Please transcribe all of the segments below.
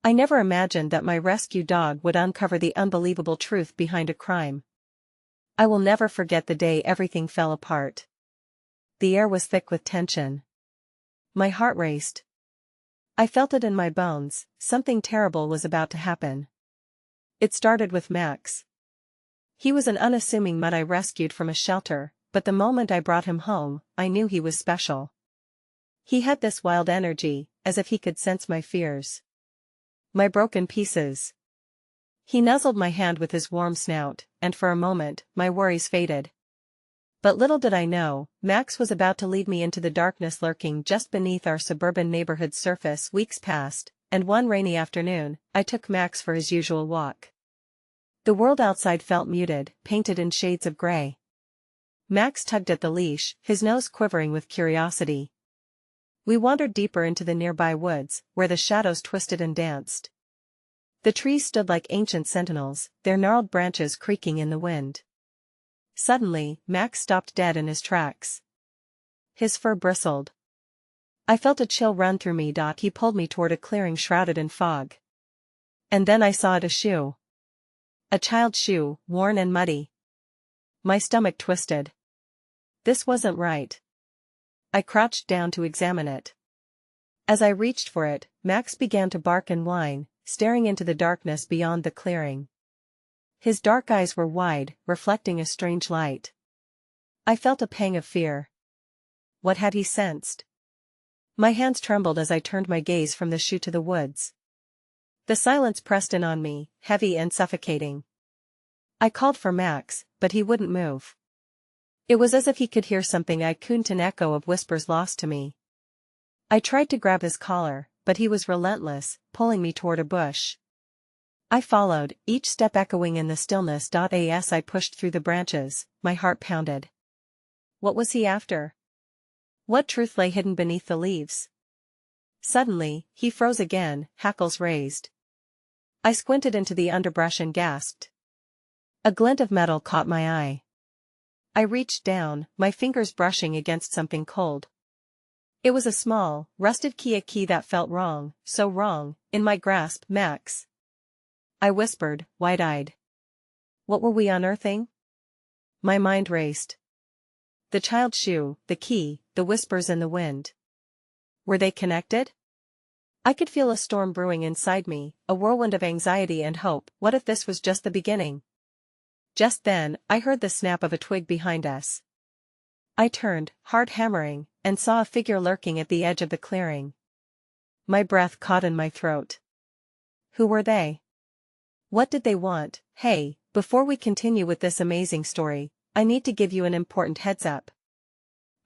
I never imagined that my rescue dog would uncover the unbelievable truth behind a crime. I will never forget the day everything fell apart. The air was thick with tension. My heart raced. I felt it in my bones, something terrible was about to happen. It started with Max. He was an unassuming mutt I rescued from a shelter, but the moment I brought him home, I knew he was special. He had this wild energy, as if he could sense my fears. My broken pieces. He nuzzled my hand with his warm snout, and for a moment, my worries faded. But little did I know, Max was about to lead me into the darkness lurking just beneath our suburban neighborhood's surface. Weeks passed, and one rainy afternoon, I took Max for his usual walk. The world outside felt muted, painted in shades of gray. Max tugged at the leash, his nose quivering with curiosity. We wandered deeper into the nearby woods, where the shadows twisted and danced. The trees stood like ancient sentinels, their gnarled branches creaking in the wind. Suddenly, Max stopped dead in his tracks. His fur bristled. I felt a chill run through me. He pulled me toward a clearing shrouded in fog. And then I saw it, a shoe. A child's shoe, worn and muddy. My stomach twisted. This wasn't right. I crouched down to examine it. As I reached for it, Max began to bark and whine, staring into the darkness beyond the clearing. His dark eyes were wide, reflecting a strange light. I felt a pang of fear. What had he sensed? My hands trembled as I turned my gaze from the shoe to the woods. The silence pressed in on me, heavy and suffocating. I called for Max, but he wouldn't move. It was as if he could hear something I couldn't, an echo of whispers lost to me. I tried to grab his collar, but he was relentless, pulling me toward a bush. I followed, each step echoing in the stillness. As I pushed through the branches, my heart pounded. What was he after? What truth lay hidden beneath the leaves? Suddenly, he froze again, hackles raised. I squinted into the underbrush and gasped. A glint of metal caught my eye. I reached down, my fingers brushing against something cold. It was a small, rusted key, a key that felt wrong, so wrong, in my grasp. Max, I whispered, wide-eyed. What were we unearthing? My mind raced. The child's shoe, the key, the whispers in the wind. Were they connected? I could feel a storm brewing inside me, a whirlwind of anxiety and hope. What if this was just the beginning? Just then, I heard the snap of a twig behind us. I turned, heart hammering, and saw a figure lurking at the edge of the clearing. My breath caught in my throat. Who were they? What did they want? Hey, before we continue with this amazing story, I need to give you an important heads up.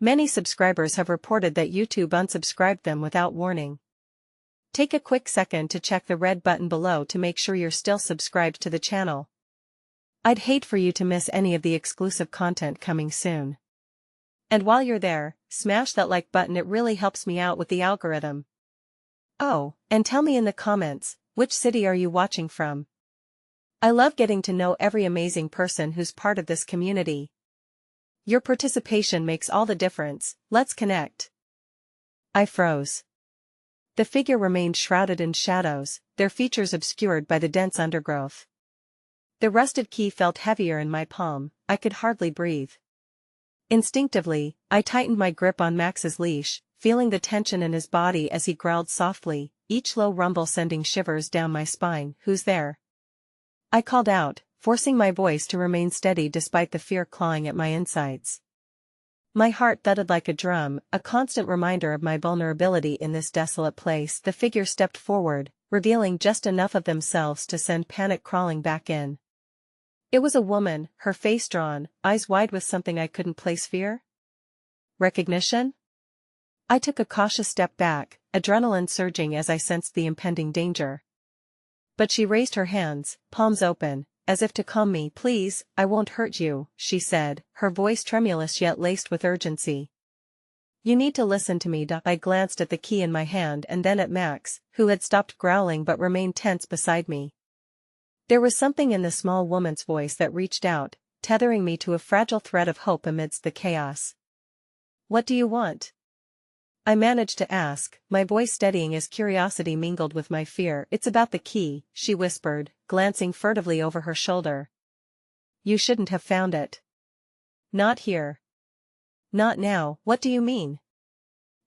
Many subscribers have reported that YouTube unsubscribed them without warning. Take a quick second to check the red button below to make sure you're still subscribed to the channel. I'd hate for you to miss any of the exclusive content coming soon. And while you're there, smash that like button, it really helps me out with the algorithm. Oh, and tell me in the comments, which city are you watching from? I love getting to know every amazing person who's part of this community. Your participation makes all the difference. Let's connect. I froze. The figure remained shrouded in shadows, their features obscured by the dense undergrowth. The rusted key felt heavier in my palm, I could hardly breathe. Instinctively, I tightened my grip on Max's leash, feeling the tension in his body as he growled softly, each low rumble sending shivers down my spine. Who's there? I called out, forcing my voice to remain steady despite the fear clawing at my insides. My heart thudded like a drum, a constant reminder of my vulnerability in this desolate place. The figure stepped forward, revealing just enough of themselves to send panic crawling back in. It was a woman, her face drawn, eyes wide with something I couldn't place. Fear? Recognition? I took a cautious step back, adrenaline surging as I sensed the impending danger. But she raised her hands, palms open, as if to calm me. Please, I won't hurt you, she said, her voice tremulous yet laced with urgency. You need to listen to me. I glanced at the key in my hand and then at Max, who had stopped growling but remained tense beside me. There was something in the small woman's voice that reached out, tethering me to a fragile thread of hope amidst the chaos. What do you want? I managed to ask, my voice steadying as curiosity mingled with my fear. It's about the key, she whispered, glancing furtively over her shoulder. You shouldn't have found it. Not here. Not now. What do you mean?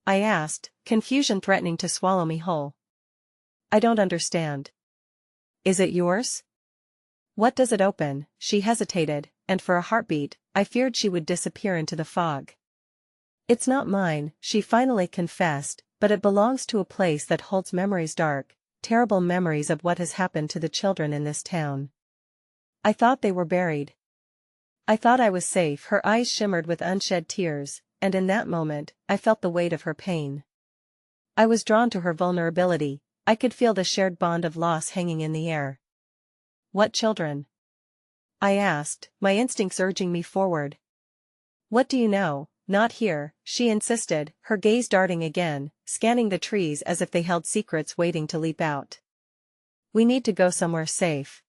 I asked, confusion threatening to swallow me whole. I don't understand. Is it yours? What does it open? She hesitated, and for a heartbeat, I feared she would disappear into the fog. It's not mine, she finally confessed, but it belongs to a place that holds memories, dark, terrible memories of what has happened to the children in this town. I thought they were buried. I thought I was safe. Her eyes shimmered with unshed tears, and in that moment, I felt the weight of her pain. I was drawn to her vulnerability. I could feel the shared bond of loss hanging in the air. What children? I asked, my instincts urging me forward. What do you know? Not here, she insisted, her gaze darting again, scanning the trees as if they held secrets waiting to leap out. We need to go somewhere safe.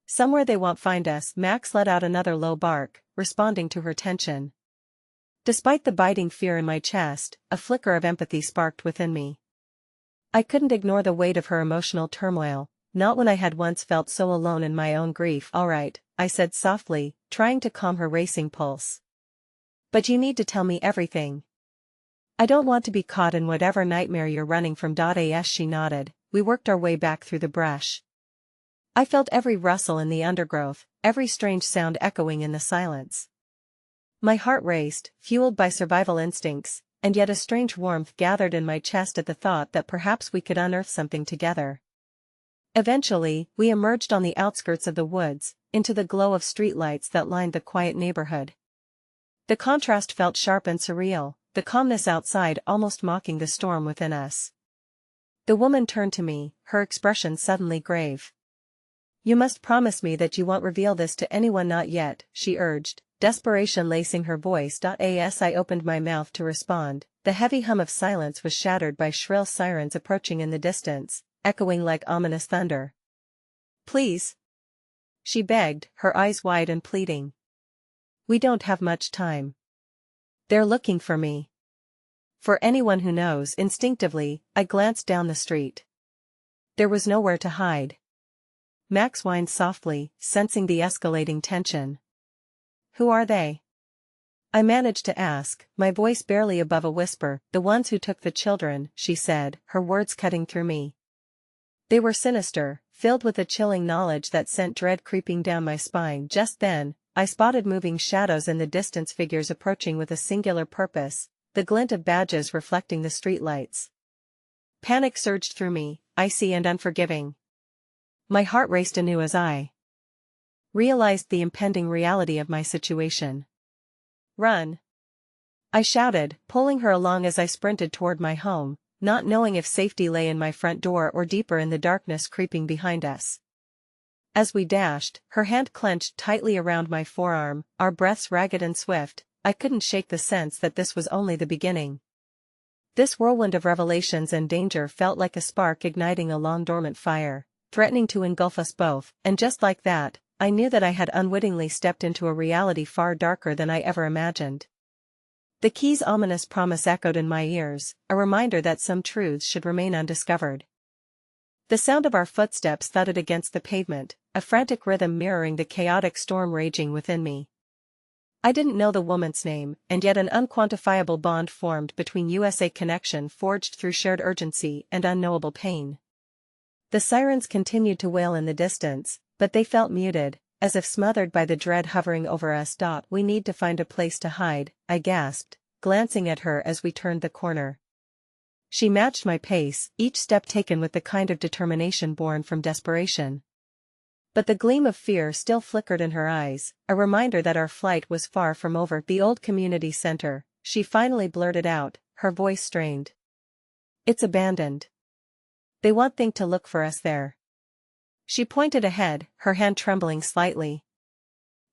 Somewhere they won't find us. Max let out another low bark, responding to her tension. Despite the biting fear in my chest, a flicker of empathy sparked within me. I couldn't ignore the weight of her emotional turmoil, not when I had once felt so alone in my own grief. All right, I said softly, trying to calm her racing pulse. But you need to tell me everything. I don't want to be caught in whatever nightmare you're running from. As she nodded, we worked our way back through the brush. I felt every rustle in the undergrowth, every strange sound echoing in the silence. My heart raced, fueled by survival instincts, and yet a strange warmth gathered in my chest at the thought that perhaps we could unearth something together. Eventually, we emerged on the outskirts of the woods, into the glow of streetlights that lined the quiet neighborhood. The contrast felt sharp and surreal, the calmness outside almost mocking the storm within us. The woman turned to me, her expression suddenly grave. You must promise me that you won't reveal this to anyone. Not yet, she urged, desperation lacing her voice. As I opened my mouth to respond, the heavy hum of silence was shattered by shrill sirens approaching in the distance, echoing like ominous thunder. Please, she begged, her eyes wide and pleading. We don't have much time. They're looking for me. For anyone who knows. Instinctively, I glanced down the street. There was nowhere to hide. Max whined softly, sensing the escalating tension. Who are they? I managed to ask, my voice barely above a whisper. The ones who took the children, she said, her words cutting through me. They were sinister, filled with a chilling knowledge that sent dread creeping down my spine. Just then, I spotted moving shadows in the distance, figures approaching with a singular purpose, the glint of badges reflecting the streetlights. Panic surged through me, icy and unforgiving. My heart raced anew as I realized the impending reality of my situation. Run! I shouted, pulling her along as I sprinted toward my home, not knowing if safety lay in my front door or deeper in the darkness creeping behind us. As we dashed, her hand clenched tightly around my forearm, our breaths ragged and swift. I couldn't shake the sense that this was only the beginning. This whirlwind of revelations and danger felt like a spark igniting a long-dormant fire, threatening to engulf us both, and just like that, I knew that I had unwittingly stepped into a reality far darker than I ever imagined. The key's ominous promise echoed in my ears, a reminder that some truths should remain undiscovered. The sound of our footsteps thudded against the pavement, a frantic rhythm mirroring the chaotic storm raging within me. I didn't know the woman's name, and yet an unquantifiable bond formed between us, a connection forged through shared urgency and unknowable pain. The sirens continued to wail in the distance, but they felt muted, as if smothered by the dread hovering over us. We need to find a place to hide, I gasped, glancing at her as we turned the corner. She matched my pace, each step taken with the kind of determination born from desperation. But the gleam of fear still flickered in her eyes, a reminder that our flight was far from over. The old community center, she finally blurted out, her voice strained. It's abandoned. They won't think to look for us there. She pointed ahead, her hand trembling slightly.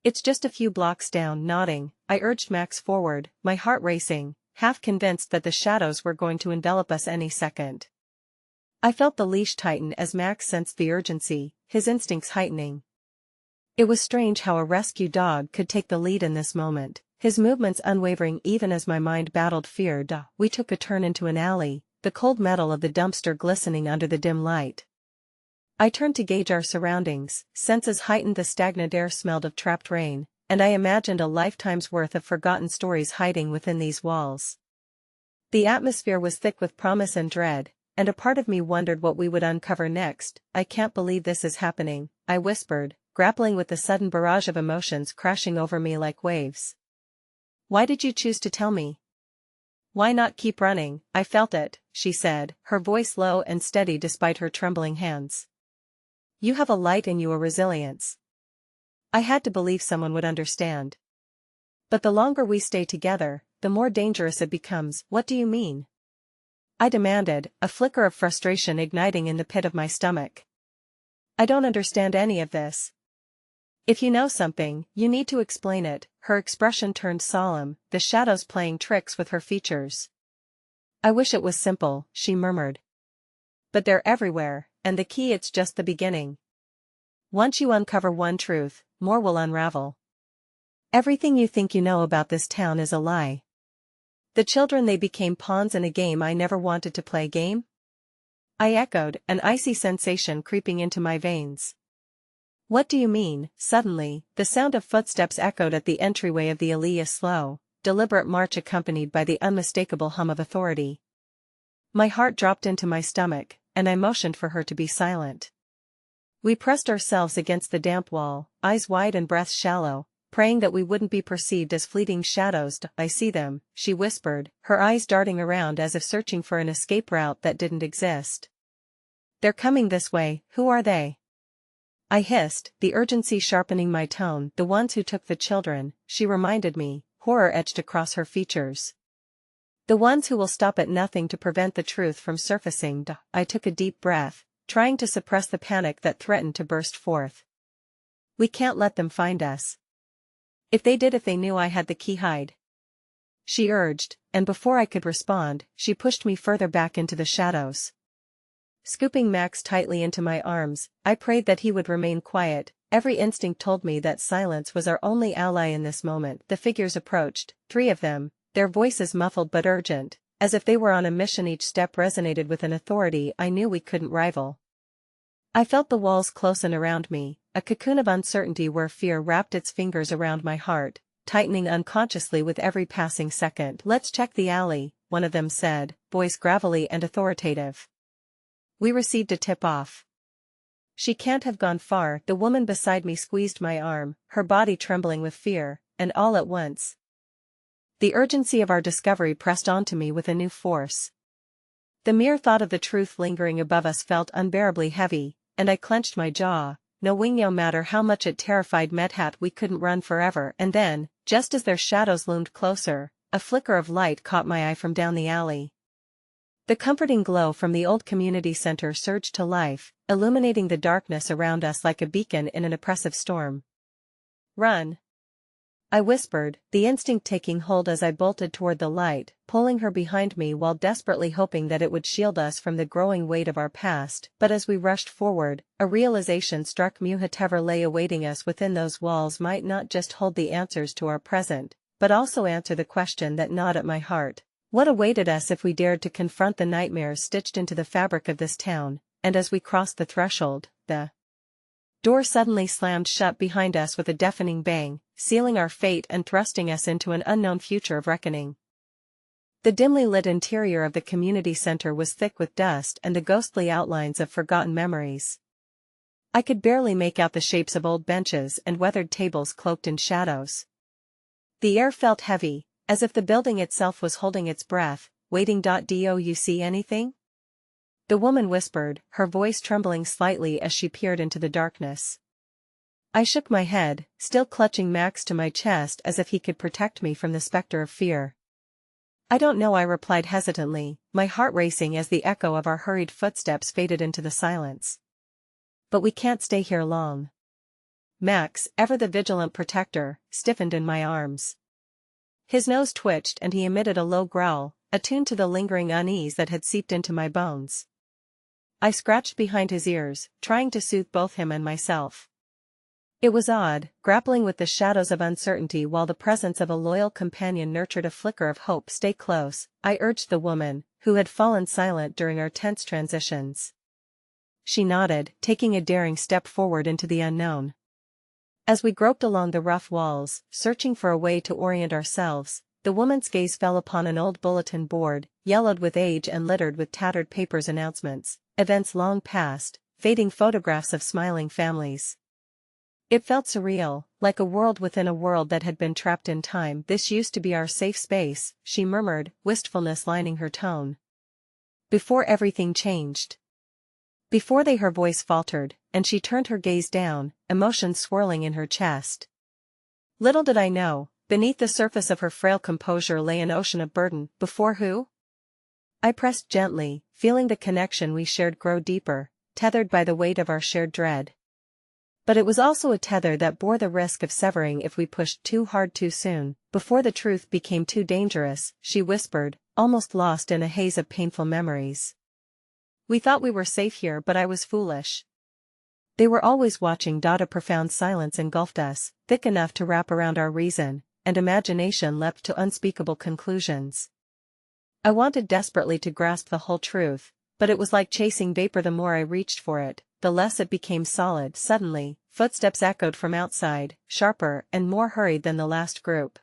It's just a few blocks down. Nodding, I urged Max forward, my heart racing, half convinced that the shadows were going to envelop us any second. I felt the leash tighten as Max sensed the urgency, his instincts heightening. It was strange how a rescue dog could take the lead in this moment, his movements unwavering even as my mind battled fear. We took a turn into an alley, the cold metal of the dumpster glistening under the dim light. I turned to gauge our surroundings, senses heightened, the stagnant air smelled of trapped rain, and I imagined a lifetime's worth of forgotten stories hiding within these walls. The atmosphere was thick with promise and dread, and a part of me wondered what we would uncover next. I can't believe this is happening, I whispered, grappling with the sudden barrage of emotions crashing over me like waves. Why did you choose to tell me? Why not keep running? I felt it, she said, her voice low and steady despite her trembling hands. You have a light in you, a resilience. I had to believe someone would understand. But the longer we stay together, the more dangerous it becomes. What do you mean? I demanded, a flicker of frustration igniting in the pit of my stomach. I don't understand any of this. If you know something, you need to explain it. Her expression turned solemn, the shadows playing tricks with her features. I wish it was simple, she murmured. But they're everywhere, and the key, it's just the beginning. Once you uncover one truth, more will unravel. Everything you think you know about this town is a lie. The children, they became pawns in a game I never wanted to play. Game? I echoed, an icy sensation creeping into my veins. What do you mean? Suddenly, the sound of footsteps echoed at the entryway of the alley, a slow, deliberate march accompanied by the unmistakable hum of authority. My heart dropped into my stomach, and I motioned for her to be silent. We pressed ourselves against the damp wall, eyes wide and breaths shallow, praying that we wouldn't be perceived as fleeting shadows. I see them, she whispered, her eyes darting around as if searching for an escape route that didn't exist. They're coming this way. Who are they? I hissed, the urgency sharpening my tone. The ones who took the children, she reminded me, horror etched across her features. The ones who will stop at nothing to prevent the truth from surfacing. I took a deep breath, trying to suppress the panic that threatened to burst forth. We can't let them find us. If they did, if they knew I had the key, hide. She urged, and before I could respond, she pushed me further back into the shadows. Scooping Max tightly into my arms, I prayed that he would remain quiet. Every instinct told me that silence was our only ally in this moment. The figures approached, 3 of them, their voices muffled but urgent, as if they were on a mission. Each step resonated with an authority I knew we couldn't rival. I felt the walls closen around me, a cocoon of uncertainty where fear wrapped its fingers around my heart, tightening unconsciously with every passing second. Let's check the alley, one of them said, voice gravelly and authoritative. We received a tip-off. She can't have gone far. The woman beside me squeezed my arm, her body trembling with fear, and all at once, the urgency of our discovery pressed onto me with a new force. The mere thought of the truth lingering above us felt unbearably heavy, and I clenched my jaw, knowing no matter how much it terrified Medhat we couldn't run forever. And then, just as their shadows loomed closer, a flicker of light caught my eye from down the alley. The comforting glow from the old community center surged to life, illuminating the darkness around us like a beacon in an oppressive storm. Run! I whispered, the instinct taking hold as I bolted toward the light, pulling her behind me while desperately hoping that it would shield us from the growing weight of our past. But as we rushed forward, a realization struck me: whatever lay awaiting us within those walls might not just hold the answers to our present, but also answer the question that gnawed at my heart. What awaited us if we dared to confront the nightmares stitched into the fabric of this town? And as we crossed the threshold, the door suddenly slammed shut behind us with a deafening bang, sealing our fate and thrusting us into an unknown future of reckoning. The dimly lit interior of the community center was thick with dust and the ghostly outlines of forgotten memories. I could barely make out the shapes of old benches and weathered tables cloaked in shadows. The air felt heavy, as if the building itself was holding its breath, waiting. Do you see anything? The woman whispered, her voice trembling slightly as she peered into the darkness. I shook my head, still clutching Max to my chest as if he could protect me from the specter of fear. I don't know, I replied hesitantly, my heart racing as the echo of our hurried footsteps faded into the silence. But we can't stay here long. Max, ever the vigilant protector, stiffened in my arms. His nose twitched and he emitted a low growl, attuned to the lingering unease that had seeped into my bones. I scratched behind his ears, trying to soothe both him and myself. It was odd, grappling with the shadows of uncertainty while the presence of a loyal companion nurtured a flicker of hope. Stay close, I urged the woman, who had fallen silent during our tense transitions. She nodded, taking a daring step forward into the unknown. As we groped along the rough walls, searching for a way to orient ourselves, the woman's gaze fell upon an old bulletin board, yellowed with age and littered with tattered papers, announcements, events long past, fading photographs of smiling families. It felt surreal, like a world within a world that had been trapped in time. This used to be our safe space, she murmured, wistfulness lining her tone. Before everything changed. Before they her voice faltered, and she turned her gaze down, emotions swirling in her chest. Little did I know, beneath the surface of her frail composure lay an ocean of burden. Before who? I pressed gently, feeling the connection we shared grow deeper, tethered by the weight of our shared dread. But it was also a tether that bore the risk of severing if we pushed too hard too soon. Before the truth became too dangerous, she whispered, almost lost in a haze of painful memories. We thought we were safe here, but I was foolish. They were always watching. A profound silence engulfed us, thick enough to wrap around our reason, and imagination leapt to unspeakable conclusions. I wanted desperately to grasp the whole truth, but it was like chasing vapor. The more I reached for it, the less it became solid. Suddenly, footsteps echoed from outside, sharper and more hurried than the last group.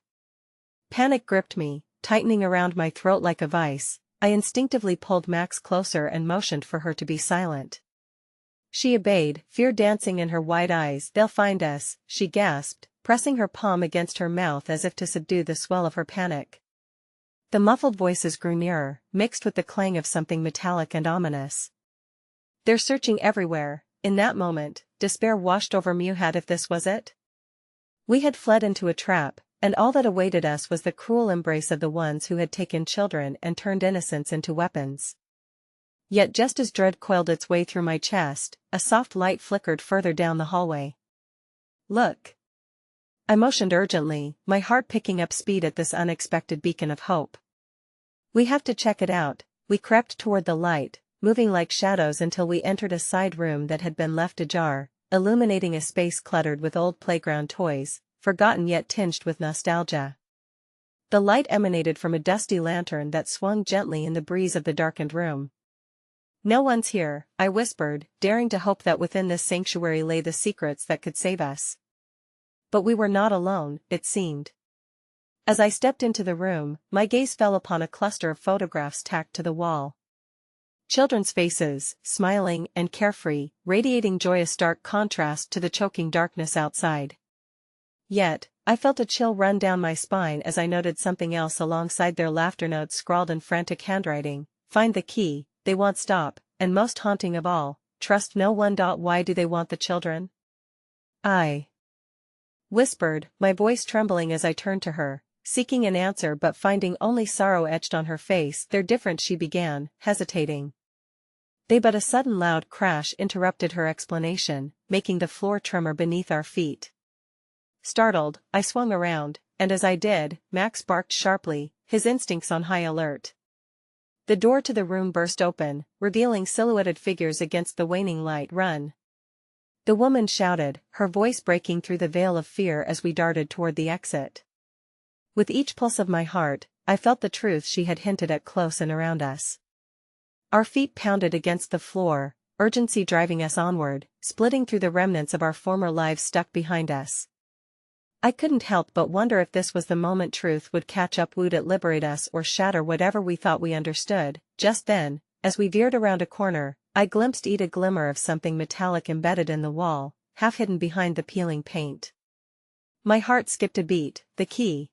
Panic gripped me, tightening around my throat like a vice. I instinctively pulled Max closer and motioned for her to be silent. She obeyed, fear dancing in her wide eyes. They'll find us, she gasped, pressing her palm against her mouth as if to subdue the swell of her panic. The muffled voices grew nearer, mixed with the clang of something metallic and ominous. They're searching everywhere. In that moment, despair washed over me. If this was it? We had fled into a trap, and all that awaited us was the cruel embrace of the ones who had taken children and turned innocence into weapons. Yet just as dread coiled its way through my chest, a soft light flickered further down the hallway. Look! I motioned urgently, my heart picking up speed at this unexpected beacon of hope. We have to check it out. We crept toward the light, moving like shadows until we entered a side room that had been left ajar, illuminating a space cluttered with old playground toys, forgotten yet tinged with nostalgia. The light emanated from a dusty lantern that swung gently in the breeze of the darkened room. No one's here, I whispered, daring to hope that within this sanctuary lay the secrets that could save us. But we were not alone, it seemed. As I stepped into the room, my gaze fell upon a cluster of photographs tacked to the wall. Children's faces, smiling and carefree, radiating joy, a stark contrast to the choking darkness outside. Yet, I felt a chill run down my spine as I noted something else alongside their laughter, notes scrawled in frantic handwriting. Find the key, they won't stop, and most haunting of all, trust no one. Why do they want the children? I whispered, my voice trembling as I turned to her, seeking an answer but finding only sorrow etched on her face. They're different, she began, hesitating. But a sudden loud crash interrupted her explanation, making the floor tremor beneath our feet. Startled, I swung around, and as I did, Max barked sharply, his instincts on high alert. The door to the room burst open, revealing silhouetted figures against the waning light. Run! The woman shouted, her voice breaking through the veil of fear as we darted toward the exit. With each pulse of my heart, I felt the truth she had hinted at close and around us. Our feet pounded against the floor, urgency driving us onward, splitting through the remnants of our former lives stuck behind us. I couldn't help but wonder if this was the moment truth would catch up. Would it liberate us or shatter whatever we thought we understood? Just then, as we veered around a corner, I glimpsed a glimmer of something metallic embedded in the wall, half hidden behind the peeling paint. My heart skipped a beat. The key.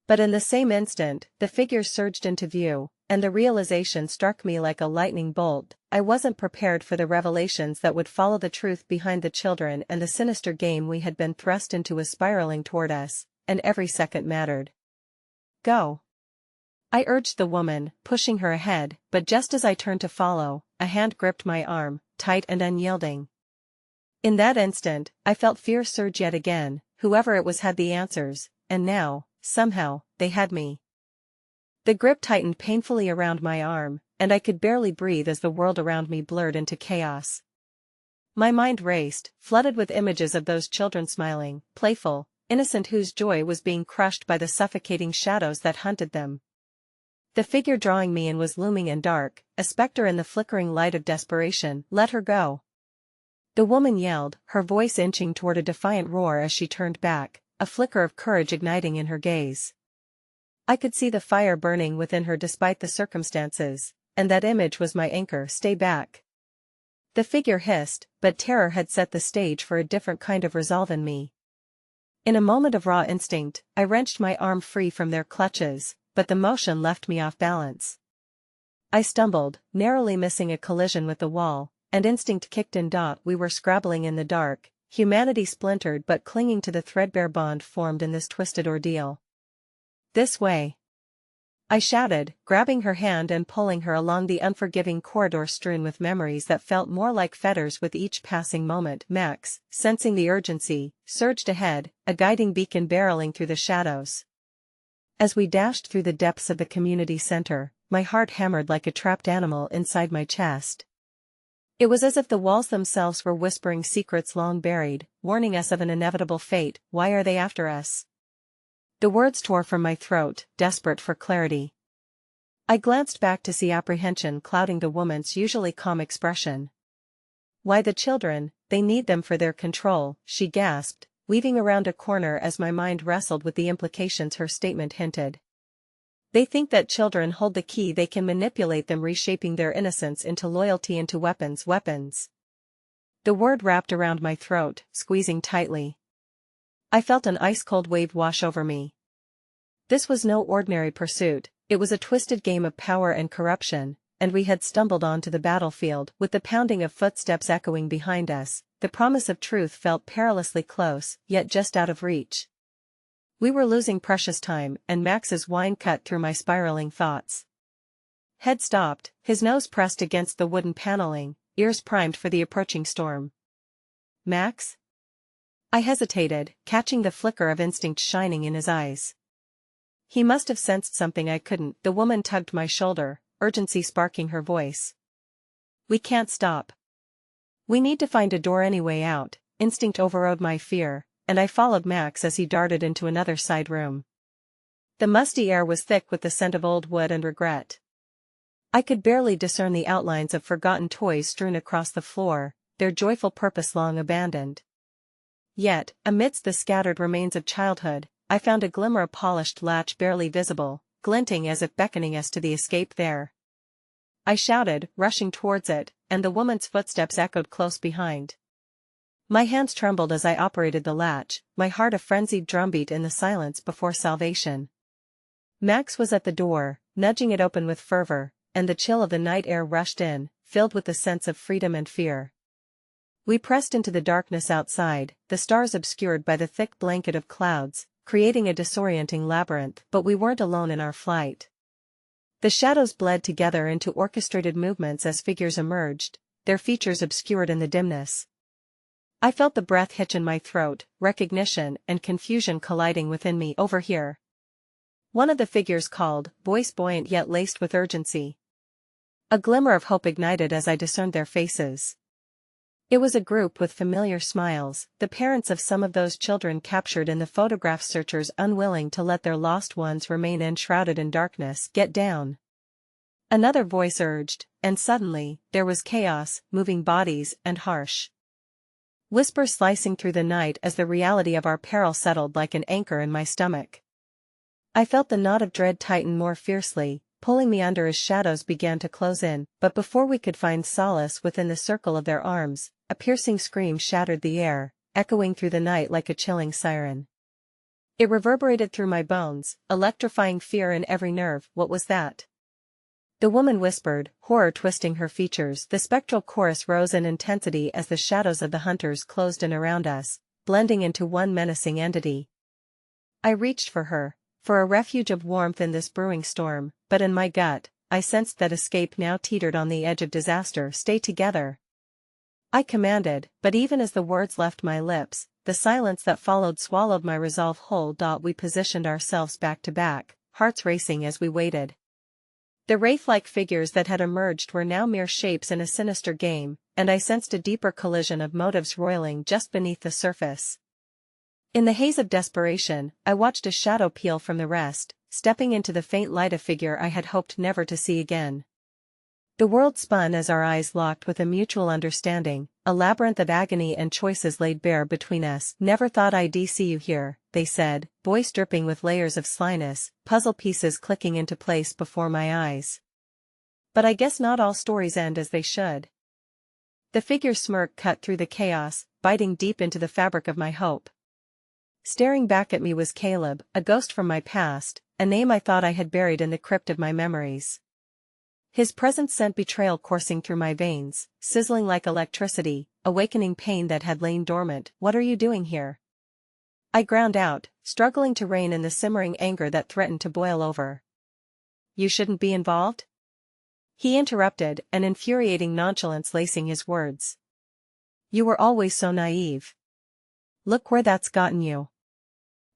But in the same instant, the figure surged into view, and the realization struck me like a lightning bolt. I wasn't prepared for the revelations that would follow. The truth behind the children and the sinister game we had been thrust into was spiraling toward us, and every second mattered. Go! I urged the woman, pushing her ahead, but just as I turned to follow, a hand gripped my arm, tight and unyielding. In that instant, I felt fear surge yet again. Whoever it was had the answers, and now, somehow, they had me. The grip tightened painfully around my arm, and I could barely breathe as the world around me blurred into chaos. My mind raced, flooded with images of those children smiling, playful, innocent, whose joy was being crushed by the suffocating shadows that hunted them. The figure drawing me in was looming and dark, a specter in the flickering light of desperation. "Let her go!" the woman yelled, her voice inching toward a defiant roar as she turned back, a flicker of courage igniting in her gaze. I could see the fire burning within her despite the circumstances, and that image was my anchor. "Stay back!" the figure hissed, but terror had set the stage for a different kind of resolve in me. In a moment of raw instinct, I wrenched my arm free from their clutches, but the motion left me off balance. I stumbled, narrowly missing a collision with the wall, and instinct kicked in. We were scrabbling in the dark, humanity splintered but clinging to the threadbare bond formed in this twisted ordeal. "This way!" I shouted, grabbing her hand and pulling her along the unforgiving corridor strewn with memories that felt more like fetters with each passing moment. Max, sensing the urgency, surged ahead, a guiding beacon barreling through the shadows. As we dashed through the depths of the community center, my heart hammered like a trapped animal inside my chest. It was as if the walls themselves were whispering secrets long buried, warning us of an inevitable fate. "Why are they after us?" The words tore from my throat, desperate for clarity. I glanced back to see apprehension clouding the woman's usually calm expression. "Why the children? They need them for their control," she gasped, weaving around a corner as my mind wrestled with the implications her statement hinted. "They think that children hold the key. They can manipulate them, reshaping their innocence into loyalty, into weapons." Weapons. The word wrapped around my throat, squeezing tightly. I felt an ice-cold wave wash over me. This was no ordinary pursuit, it was a twisted game of power and corruption, and we had stumbled onto the battlefield. With the pounding of footsteps echoing behind us, the promise of truth felt perilously close, yet just out of reach. We were losing precious time, and Max's whine cut through my spiraling thoughts. Head stopped, his nose pressed against the wooden paneling, ears primed for the approaching storm. "Max?" I hesitated, catching the flicker of instinct shining in his eyes. He must have sensed something I couldn't. The woman tugged my shoulder, urgency sparking her voice. "We can't stop. We need to find a door any way out." Instinct overrode my fear, and I followed Max as he darted into another side room. The musty air was thick with the scent of old wood and regret. I could barely discern the outlines of forgotten toys strewn across the floor, their joyful purpose long abandoned. Yet, amidst the scattered remains of childhood, I found a glimmer, a polished latch barely visible, glinting as if beckoning us to the escape there. I shouted, rushing towards it, and the woman's footsteps echoed close behind. My hands trembled as I operated the latch, my heart a frenzied drumbeat in the silence before salvation. Max was at the door, nudging it open with fervor, and the chill of the night air rushed in, filled with the sense of freedom and fear. We pressed into the darkness outside, the stars obscured by the thick blanket of clouds, creating a disorienting labyrinth. But we weren't alone in our flight. The shadows bled together into orchestrated movements as figures emerged, their features obscured in the dimness. I felt the breath hitch in my throat, recognition and confusion colliding within me. "Over here!" one of the figures called, voice buoyant yet laced with urgency. A glimmer of hope ignited as I discerned their faces. It was a group with familiar smiles, the parents of some of those children captured in the photograph, searchers unwilling to let their lost ones remain enshrouded in darkness. "Get down!" another voice urged, and suddenly, there was chaos, moving bodies, and harsh whispers slicing through the night as the reality of our peril settled like an anchor in my stomach. I felt the knot of dread tighten more fiercely, pulling me under as shadows began to close in. But before we could find solace within the circle of their arms, a piercing scream shattered the air, echoing through the night like a chilling siren. It reverberated through my bones, electrifying fear in every nerve. "What was that?" the woman whispered, horror twisting her features. The spectral chorus rose in intensity as the shadows of the hunters closed in around us, blending into one menacing entity. I reached for her, for a refuge of warmth in this brewing storm, but in my gut, I sensed that escape now teetered on the edge of disaster. "Stay together!" I commanded, but even as the words left my lips, the silence that followed swallowed my resolve whole. We positioned ourselves back to back, hearts racing as we waited. The wraith-like figures that had emerged were now mere shapes in a sinister game, and I sensed a deeper collision of motives roiling just beneath the surface. In the haze of desperation, I watched a shadow peel from the rest, stepping into the faint light a figure I had hoped never to see again. The world spun as our eyes locked with a mutual understanding, a labyrinth of agony and choices laid bare between us. "Never thought I'd see you here," they said, voice dripping with layers of slyness, puzzle pieces clicking into place before my eyes. "But I guess not all stories end as they should." The figure's smirk cut through the chaos, biting deep into the fabric of my hope. Staring back at me was Caleb, a ghost from my past, a name I thought I had buried in the crypt of my memories. His presence sent betrayal coursing through my veins, sizzling like electricity, awakening pain that had lain dormant. "What are you doing here?" I ground out, struggling to rein in the simmering anger that threatened to boil over. "You shouldn't be involved?" he interrupted, an infuriating nonchalance lacing his words. "You were always so naive. Look where that's gotten you."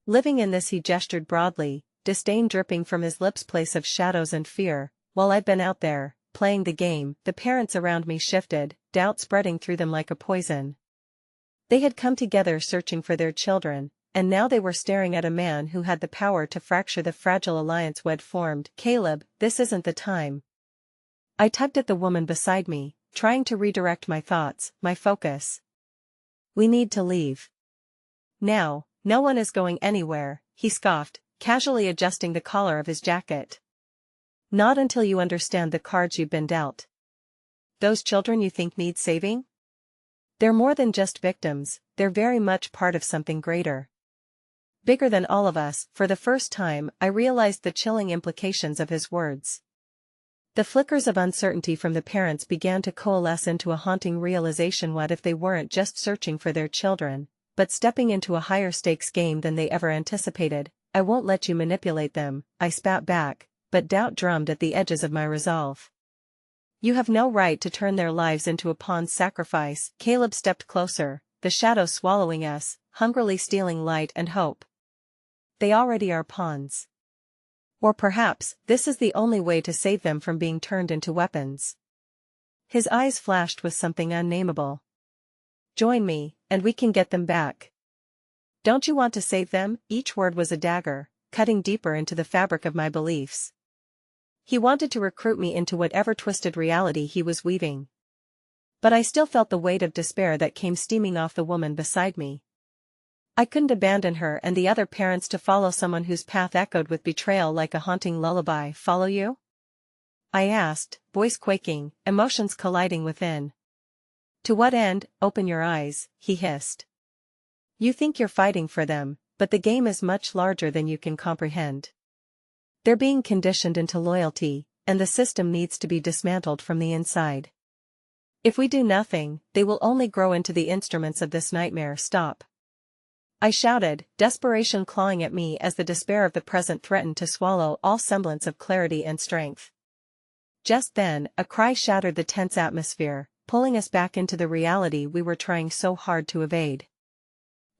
Living in this, he gestured broadly, disdain dripping from his lips, place of shadows and fear. "While I've been out there, playing the game," the parents around me shifted, doubt spreading through them like a poison. They had come together searching for their children, and now they were staring at a man who had the power to fracture the fragile alliance we'd formed. "Caleb, this isn't the time." I tugged at the woman beside me, trying to redirect my thoughts, my focus. "We need to leave. Now, no one is going anywhere," he scoffed, casually adjusting the collar of his jacket. "Not until you understand the cards you've been dealt. Those children you think need saving? They're more than just victims, they're very much part of something greater. Bigger than all of us." For the first time, I realized the chilling implications of his words. The flickers of uncertainty from the parents began to coalesce into a haunting realization. What if they weren't just searching for their children, but stepping into a higher stakes game than they ever anticipated? "I won't let you manipulate them," I spat back, but doubt drummed at the edges of my resolve. "You have no right to turn their lives into a pawn's sacrifice." Caleb stepped closer, the shadow swallowing us, hungrily stealing light and hope. "They already are pawns. Or perhaps, this is the only way to save them from being turned into weapons." His eyes flashed with something unnameable. "Join me, and we can get them back." "Don't you want to save them?" Each word was a dagger, cutting deeper into the fabric of my beliefs. He wanted to recruit me into whatever twisted reality he was weaving. But I still felt the weight of despair that came steaming off the woman beside me. I couldn't abandon her and the other parents to follow someone whose path echoed with betrayal like a haunting lullaby. "Follow you?" I asked, voice quaking, emotions colliding within. "To what end?" "Open your eyes," he hissed. "You think you're fighting for them, but the game is much larger than you can comprehend. They're being conditioned into loyalty, and the system needs to be dismantled from the inside. If we do nothing, they will only grow into the instruments of this nightmare." "Stop!" I shouted, desperation clawing at me as the despair of the present threatened to swallow all semblance of clarity and strength. Just then, a cry shattered the tense atmosphere, pulling us back into the reality we were trying so hard to evade.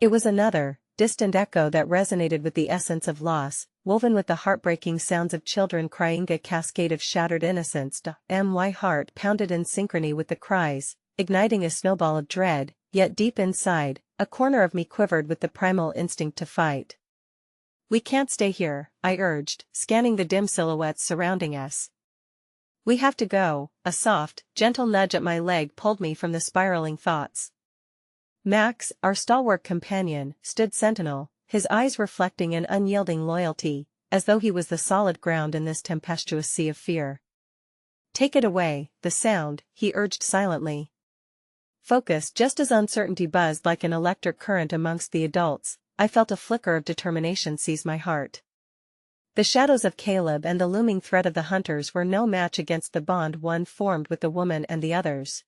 It was another, distant echo that resonated with the essence of loss, woven with the heartbreaking sounds of children crying, a cascade of shattered innocence. My heart pounded in synchrony with the cries, igniting a snowball of dread, yet deep inside, a corner of me quivered with the primal instinct to fight. "We can't stay here," I urged, scanning the dim silhouettes surrounding us. "We have to go." A soft, gentle nudge at my leg pulled me from the spiraling thoughts. Max, our stalwart companion, stood sentinel, his eyes reflecting an unyielding loyalty, as though he was the solid ground in this tempestuous sea of fear. "Take it away, the sound," he urged silently. Focus. Just as uncertainty buzzed like an electric current amongst the adults, I felt a flicker of determination seize my heart. The shadows of Caleb and the looming threat of the hunters were no match against the bond one formed with the woman and the others.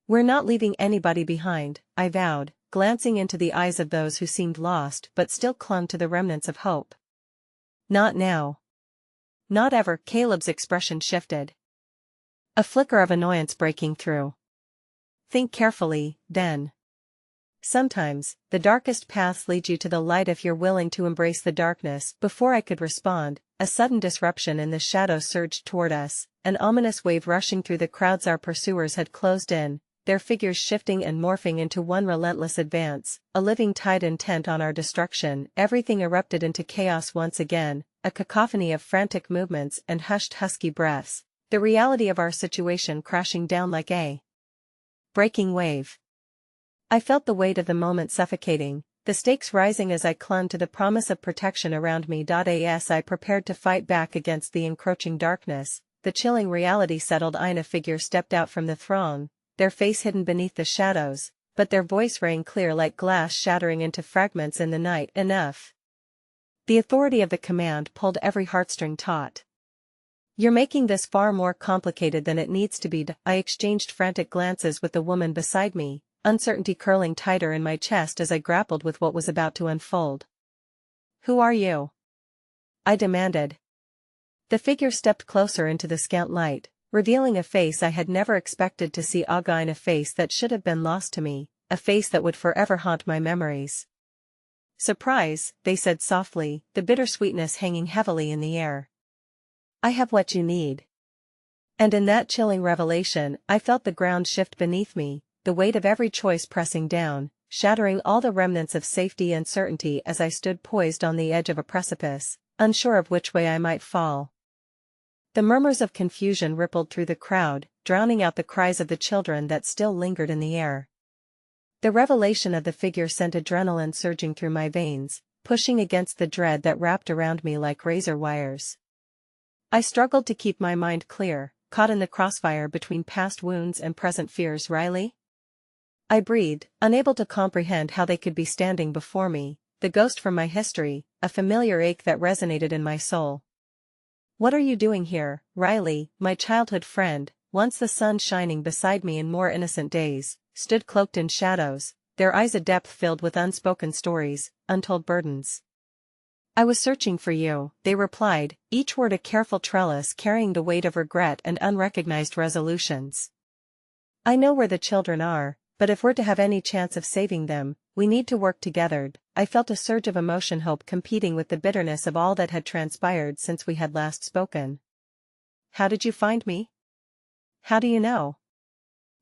"We're not leaving anybody behind," I vowed, glancing into the eyes of those who seemed lost but still clung to the remnants of hope. "Not now. Not ever." Caleb's expression shifted, a flicker of annoyance breaking through. "Think carefully, then. Sometimes, the darkest paths lead you to the light if you're willing to embrace the darkness." Before I could respond, a sudden disruption in the shadows surged toward us, an ominous wave rushing through the crowds. Our pursuers had closed in, their figures shifting and morphing into one relentless advance, a living tide intent on our destruction. Everything erupted into chaos once again, a cacophony of frantic movements and hushed husky breaths, the reality of our situation crashing down like a breaking wave. I felt the weight of the moment suffocating, the stakes rising as I clung to the promise of protection around me. As I prepared to fight back against the encroaching darkness, the chilling reality settled in. A figure stepped out from the throng, their face hidden beneath the shadows, but their voice rang clear like glass shattering into fragments in the night. Enough. The authority of the command pulled every heartstring taut. You're making this far more complicated than it needs to be. I exchanged frantic glances with the woman beside me, uncertainty curling tighter in my chest as I grappled with what was about to unfold. Who are you? I demanded. The figure stepped closer into the scant light, revealing a face I had never expected to see. A face that should have been lost to me, a face that would forever haunt my memories. Surprise, they said softly, the bittersweetness hanging heavily in the air. I have what you need. And in that chilling revelation, I felt the ground shift beneath me, the weight of every choice pressing down, shattering all the remnants of safety and certainty as I stood poised on the edge of a precipice, unsure of which way I might fall. The murmurs of confusion rippled through the crowd, drowning out the cries of the children that still lingered in the air. The revelation of the figure sent adrenaline surging through my veins, pushing against the dread that wrapped around me like razor wires. I struggled to keep my mind clear, caught in the crossfire between past wounds and present fears. Riley? I breathed, unable to comprehend how they could be standing before me, the ghost from my history, a familiar ache that resonated in my soul. What are you doing here, Riley? My childhood friend, once the sun shining beside me in more innocent days, stood cloaked in shadows, their eyes a depth filled with unspoken stories, untold burdens. I was searching for you, they replied, each word a careful trellis carrying the weight of regret and unrecognized resolutions. I know where the children are, but if we're to have any chance of saving them, we need to work together. I felt a surge of emotion, hope competing with the bitterness of all that had transpired since we had last spoken. How did you find me? How do you know?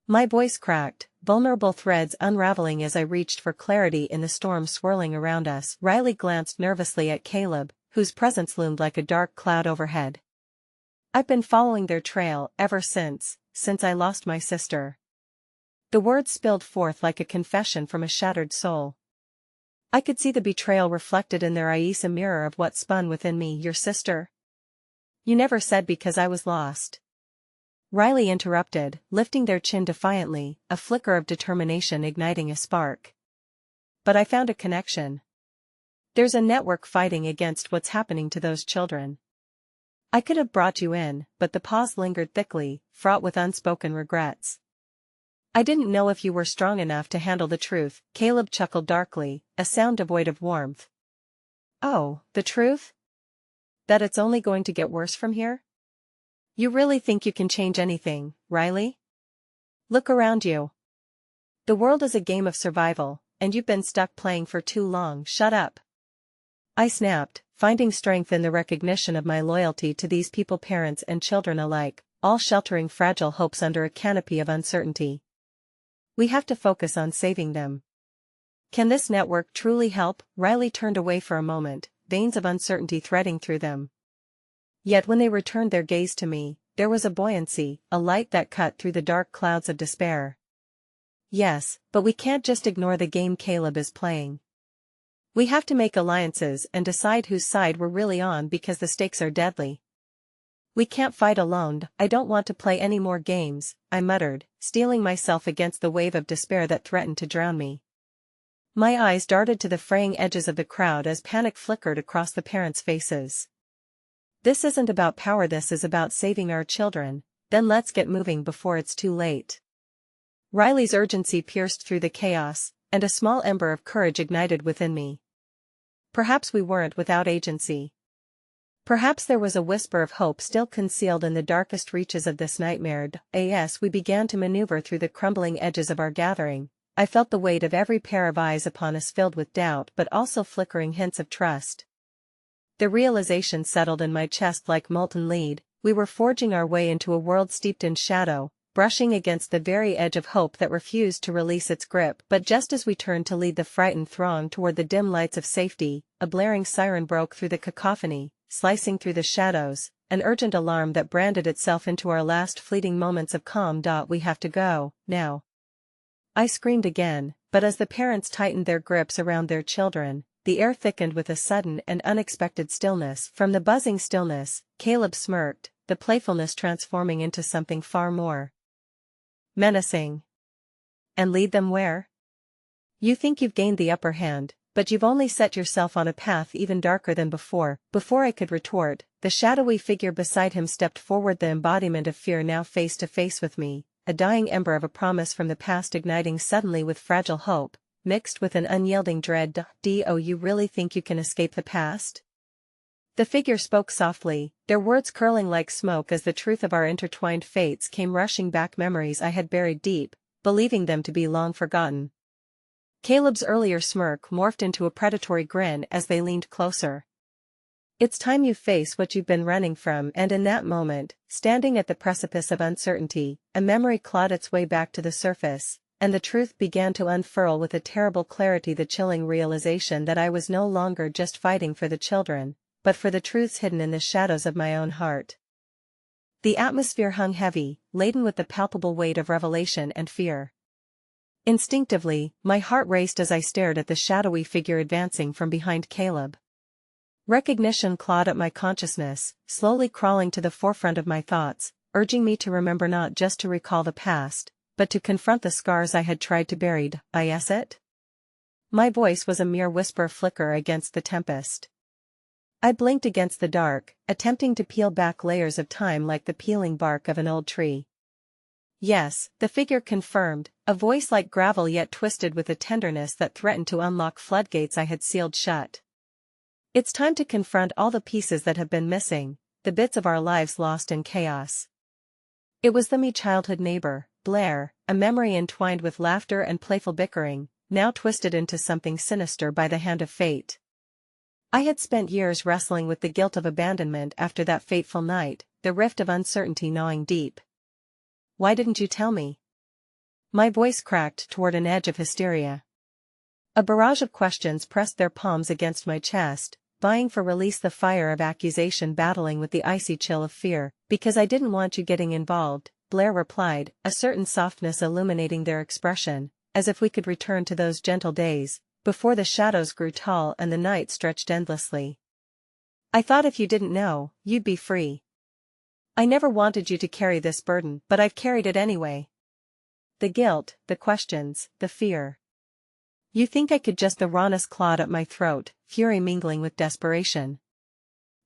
My voice cracked, vulnerable threads unraveling as I reached for clarity in the storm swirling around us. Riley glanced nervously at Caleb, whose presence loomed like a dark cloud overhead. I've been following their trail ever since I lost my sister. The words spilled forth like a confession from a shattered soul. I could see the betrayal reflected in their eyes, a mirror of what spun within me. Your sister? You never said. Because I was lost. Riley interrupted, lifting their chin defiantly, a flicker of determination igniting a spark. But I found a connection. There's a network fighting against what's happening to those children. I could have brought you in, but the pause lingered thickly, fraught with unspoken regrets. I didn't know if you were strong enough to handle the truth. Caleb chuckled darkly, a sound devoid of warmth. Oh, the truth? That it's only going to get worse from here? You really think you can change anything, Riley? Look around you. The world is a game of survival, and you've been stuck playing for too long. Shut up. I snapped, finding strength in the recognition of my loyalty to these people, parents and children alike, all sheltering fragile hopes under a canopy of uncertainty. We have to focus on saving them. Can this network truly help? Riley turned away for a moment, veins of uncertainty threading through them. Yet when they returned their gaze to me, there was a buoyancy, a light that cut through the dark clouds of despair. Yes, but we can't just ignore the game Caleb is playing. We have to make alliances and decide whose side we're really on, because the stakes are deadly. We can't fight alone. I don't want to play any more games, I muttered, steeling myself against the wave of despair that threatened to drown me. My eyes darted to the fraying edges of the crowd as panic flickered across the parents' faces. This isn't about power, this is about saving our children. Then let's get moving before it's too late. Riley's urgency pierced through the chaos, and a small ember of courage ignited within me. Perhaps we weren't without agency. Perhaps there was a whisper of hope still concealed in the darkest reaches of this nightmare. As we began to maneuver through the crumbling edges of our gathering, I felt the weight of every pair of eyes upon us, filled with doubt but also flickering hints of trust. The realization settled in my chest like molten lead. We were forging our way into a world steeped in shadow, brushing against the very edge of hope that refused to release its grip. But just as we turned to lead the frightened throng toward the dim lights of safety, a blaring siren broke through the cacophony, slicing through the shadows, an urgent alarm that branded itself into our last fleeting moments of calm. We have to go, now. I screamed again, but as the parents tightened their grips around their children, the air thickened with a sudden and unexpected stillness. From the buzzing stillness, Caleb smirked, the playfulness transforming into something far more menacing. And lead them where? You think you've gained the upper hand, but you've only set yourself on a path even darker than before. Before I could retort, the shadowy figure beside him stepped forward, the embodiment of fear now face to face with me, a dying ember of a promise from the past igniting suddenly with fragile hope, mixed with an unyielding dread. Do you really think you can escape the past? The figure spoke softly, their words curling like smoke as the truth of our intertwined fates came rushing back, memories I had buried deep, believing them to be long forgotten. Caleb's earlier smirk morphed into a predatory grin as they leaned closer. It's time you face what you've been running from. And in that moment, standing at the precipice of uncertainty, a memory clawed its way back to the surface, and the truth began to unfurl with a terrible clarity, the chilling realization that I was no longer just fighting for the children, but for the truths hidden in the shadows of my own heart. The atmosphere hung heavy, laden with the palpable weight of revelation and fear. Instinctively, my heart raced as I stared at the shadowy figure advancing from behind Caleb. Recognition clawed at my consciousness, slowly crawling to the forefront of my thoughts, urging me to remember, not just to recall the past, but to confront the scars I had tried to bury. Is it? My voice was a mere whisper, flicker against the tempest. I blinked against the dark, attempting to peel back layers of time like the peeling bark of an old tree. Yes, the figure confirmed, a voice like gravel yet twisted with a tenderness that threatened to unlock floodgates I had sealed shut. It's time to confront all the pieces that have been missing, the bits of our lives lost in chaos. It was me childhood neighbor, Blair, a memory entwined with laughter and playful bickering, now twisted into something sinister by the hand of fate. I had spent years wrestling with the guilt of abandonment after that fateful night, the rift of uncertainty gnawing deep. Why didn't you tell me? My voice cracked toward an edge of hysteria. A barrage of questions pressed their palms against my chest, vying for release, the fire of accusation battling with the icy chill of fear. Because I didn't want you getting involved, Blair replied, a certain softness illuminating their expression, as if we could return to those gentle days, before the shadows grew tall and the night stretched endlessly. I thought if you didn't know, you'd be free. I never wanted you to carry this burden, but I've carried it anyway. The guilt, the questions, the fear. You think I could just? The rawness clawed at my throat, fury mingling with desperation.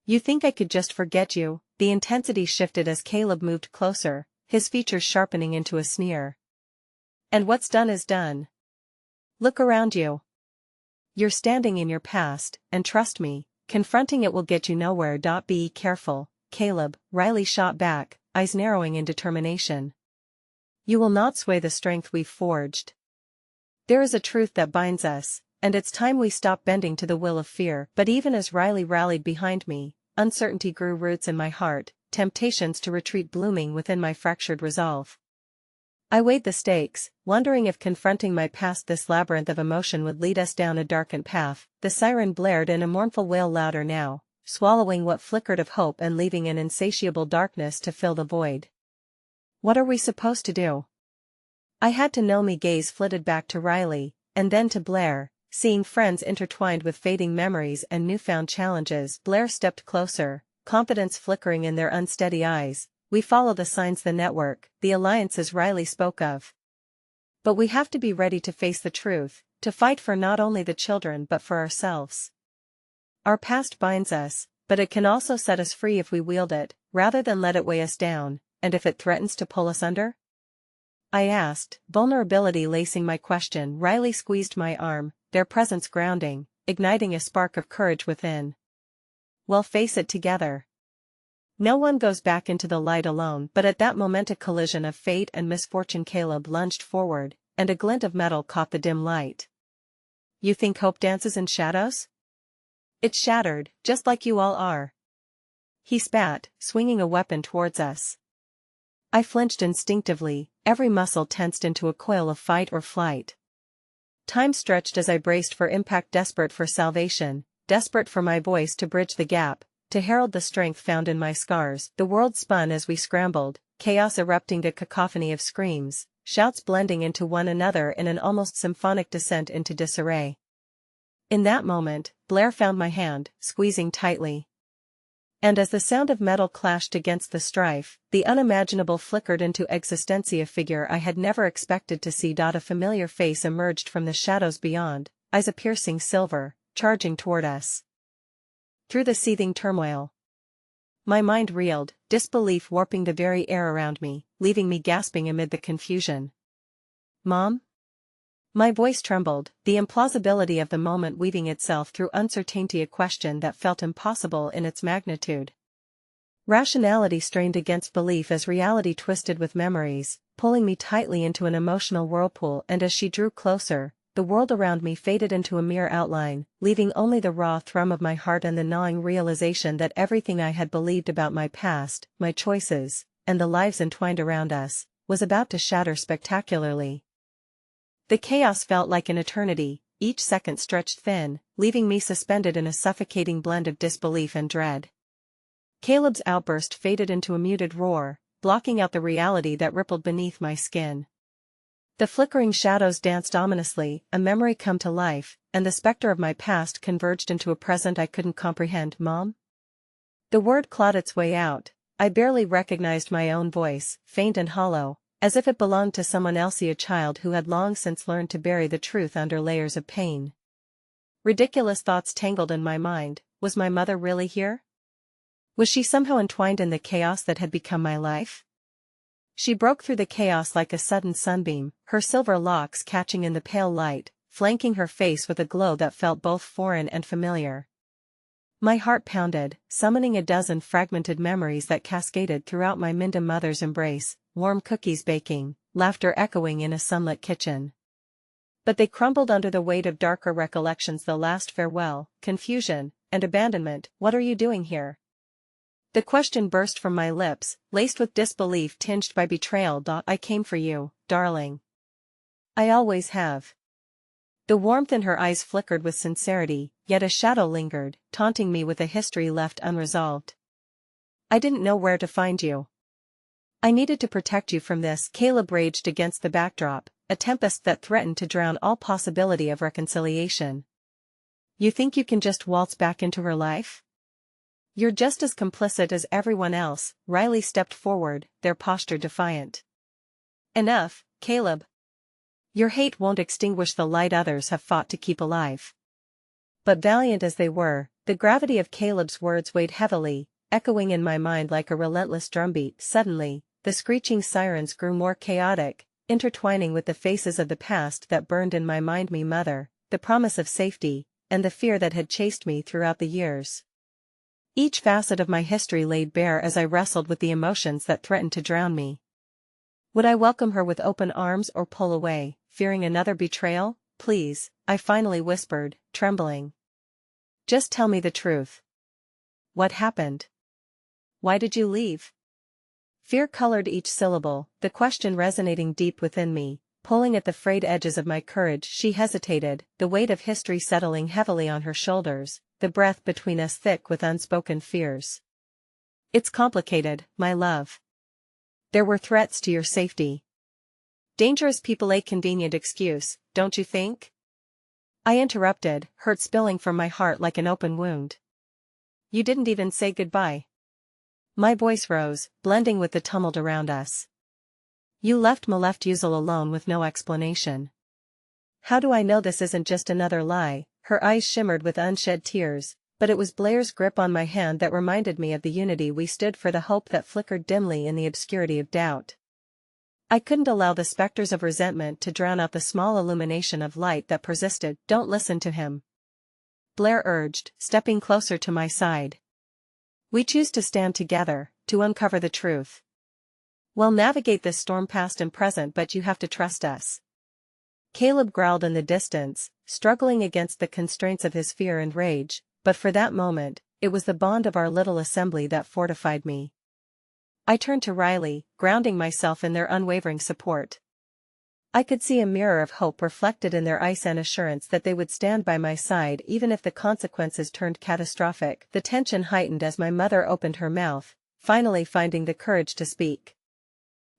You think I could just forget you? The intensity shifted as Caleb moved closer, his features sharpening into a sneer. And what's done is done. Look around you. You're standing in your past, and trust me, confronting it will get you nowhere. Be careful, Caleb, Riley shot back, eyes narrowing in determination. You will not sway the strength we've forged. There is a truth that binds us, and it's time we stop bending to the will of fear. But even as Riley rallied behind me, uncertainty grew roots in my heart, temptations to retreat blooming within my fractured resolve. I weighed the stakes, wondering if confronting my past, this labyrinth of emotion, would lead us down a darkened path. The siren blared in a mournful wail, louder now, swallowing what flickered of hope and leaving an insatiable darkness to fill the void. What are we supposed to do? I had to know. My gaze flitted back to Riley, and then to Blair, seeing friends intertwined with fading memories and newfound challenges. Blair stepped closer, confidence flickering in their unsteady eyes. We follow the signs, the network, the alliances Riley spoke of. But we have to be ready to face the truth, to fight for not only the children but for ourselves. Our past binds us, but it can also set us free if we wield it, rather than let it weigh us down. And if it threatens to pull us under? I asked, vulnerability lacing my question. Riley squeezed my arm, their presence grounding, igniting a spark of courage within. We'll face it together. No one goes back into the light alone. But at that moment, a collision of fate and misfortune. Caleb lunged forward, and a glint of metal caught the dim light. You think hope dances in shadows? It's shattered, just like you all are. He spat, swinging a weapon towards us. I flinched instinctively, every muscle tensed into a coil of fight or flight. Time stretched as I braced for impact, desperate for salvation, desperate for my voice to bridge the gap, to herald the strength found in my scars. The world spun as we scrambled, chaos erupting to cacophony of screams, shouts blending into one another in an almost symphonic descent into disarray. In that moment, Blair found my hand, squeezing tightly. And as the sound of metal clashed against the strife, the unimaginable flickered into existence, a figure I had never expected to see. A familiar face emerged from the shadows beyond, eyes a piercing silver, charging toward us. Through the seething turmoil, my mind reeled, disbelief warping the very air around me, leaving me gasping amid the confusion. Mom? My voice trembled, the implausibility of the moment weaving itself through uncertainty, a question that felt impossible in its magnitude. Rationality strained against belief as reality twisted with memories, pulling me tightly into an emotional whirlpool. And as she drew closer, the world around me faded into a mere outline, leaving only the raw thrum of my heart and the gnawing realization that everything I had believed about my past, my choices, and the lives entwined around us, was about to shatter spectacularly. The chaos felt like an eternity, each second stretched thin, leaving me suspended in a suffocating blend of disbelief and dread. Caleb's outburst faded into a muted roar, blocking out the reality that rippled beneath my skin. The flickering shadows danced ominously, a memory come to life, and the specter of my past converged into a present I couldn't comprehend. Mom? The word clawed its way out. I barely recognized my own voice, faint and hollow, as if it belonged to someone else, a child who had long since learned to bury the truth under layers of pain. Ridiculous thoughts tangled in my mind. Was my mother really here? Was she somehow entwined in the chaos that had become my life? She broke through the chaos like a sudden sunbeam, her silver locks catching in the pale light, flanking her face with a glow that felt both foreign and familiar. My heart pounded, summoning a dozen fragmented memories that cascaded throughout my Minda mother's embrace, warm cookies baking, laughter echoing in a sunlit kitchen. But they crumbled under the weight of darker recollections, the last farewell, confusion, and abandonment. What are you doing here? The question burst from my lips, laced with disbelief tinged by betrayal. I came for you, darling. I always have. The warmth in her eyes flickered with sincerity, yet a shadow lingered, taunting me with a history left unresolved. I didn't know where to find you. I needed to protect you from this. Caleb raged against the backdrop, a tempest that threatened to drown all possibility of reconciliation. You think you can just waltz back into her life? You're just as complicit as everyone else. Riley stepped forward, their posture defiant. Enough, Caleb. Your hate won't extinguish the light others have fought to keep alive. But valiant as they were, the gravity of Caleb's words weighed heavily, echoing in my mind like a relentless drumbeat. Suddenly, the screeching sirens grew more chaotic, intertwining with the faces of the past that burned in my mind. Me mother, the promise of safety, and the fear that had chased me throughout the years. Each facet of my history laid bare as I wrestled with the emotions that threatened to drown me. Would I welcome her with open arms or pull away, fearing another betrayal? Please, I finally whispered, trembling. Just tell me the truth. What happened? Why did you leave? Fear colored each syllable, the question resonating deep within me, pulling at the frayed edges of my courage. She hesitated, the weight of history settling heavily on her shoulders, the breath between us thick with unspoken fears. It's complicated, my love. There were threats to your safety. Dangerous people, a convenient excuse, don't you think? I interrupted, hurt spilling from my heart like an open wound. You didn't even say goodbye. My voice rose, blending with the tumult around us. You left Yuzel alone with no explanation. How do I know this isn't just another lie? Her eyes shimmered with unshed tears, but it was Blair's grip on my hand that reminded me of the unity we stood for, the hope that flickered dimly in the obscurity of doubt. I couldn't allow the specters of resentment to drown out the small illumination of light that persisted. Don't listen to him, Blair urged, stepping closer to my side. We choose to stand together, to uncover the truth. We'll navigate this storm past and present, but you have to trust us. Caleb growled in the distance, struggling against the constraints of his fear and rage, but for that moment, it was the bond of our little assembly that fortified me. I turned to Riley, grounding myself in their unwavering support. I could see a mirror of hope reflected in their eyes and assurance that they would stand by my side even if the consequences turned catastrophic. The tension heightened as my mother opened her mouth, finally finding the courage to speak.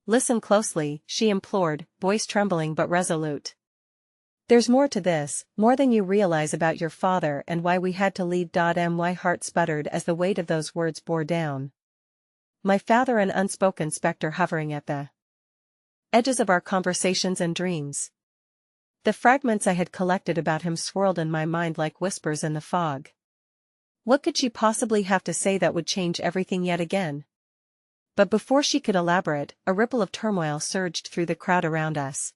"Listen closely," she implored, voice trembling but resolute. "There's more to this, more than you realize about your father and why we had to leave. My heart sputtered as the weight of those words bore down. My father, an unspoken specter hovering at the edges of our conversations and dreams. The fragments I had collected about him swirled in my mind like whispers in the fog. What could she possibly have to say that would change everything yet again? But before she could elaborate, a ripple of turmoil surged through the crowd around us.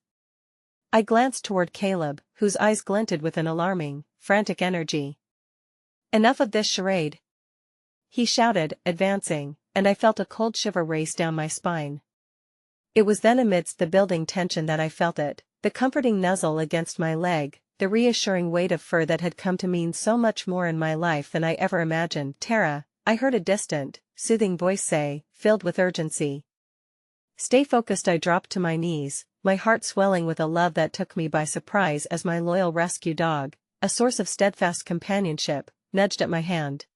I glanced toward Caleb, whose eyes glinted with an alarming, frantic energy. "Enough of this charade!" he shouted, advancing, and I felt a cold shiver race down my spine. It was then amidst the building tension that I felt it, the comforting nuzzle against my leg, the reassuring weight of fur that had come to mean so much more in my life than I ever imagined. "Tara," I heard a distant, soothing voice say, filled with urgency. "Stay focused." I dropped to my knees, my heart swelling with a love that took me by surprise as my loyal rescue dog, a source of steadfast companionship, nudged at my hand.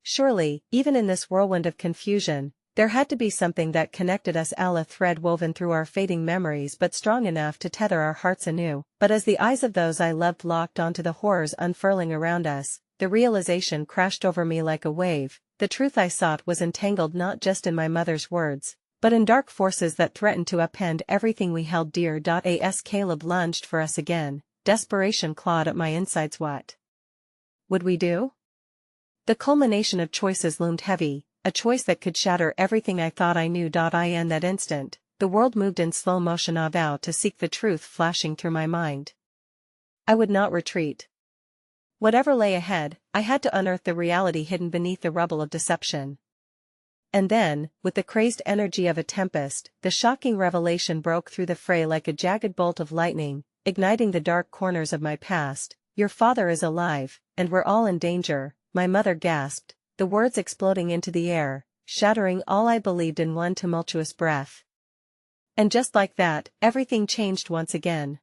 Surely, even in this whirlwind of confusion, there had to be something that connected us, a thread woven through our fading memories but strong enough to tether our hearts anew. But as the eyes of those I loved locked onto the horrors unfurling around us, the realization crashed over me like a wave. The truth I sought was entangled not just in my mother's words, but in dark forces that threatened to upend everything we held dear. As Caleb lunged for us again, desperation clawed at my insides. What would we do? The culmination of choices loomed heavy, a choice that could shatter everything I thought I knew. In that instant, the world moved in slow motion. I vowed to seek the truth flashing through my mind. I would not retreat. Whatever lay ahead, I had to unearth the reality hidden beneath the rubble of deception. And then, with the crazed energy of a tempest, the shocking revelation broke through the fray like a jagged bolt of lightning, igniting the dark corners of my past. "Your father is alive, and we're all in danger," my mother gasped, the words exploding into the air, shattering all I believed in one tumultuous breath. And just like that, everything changed once again.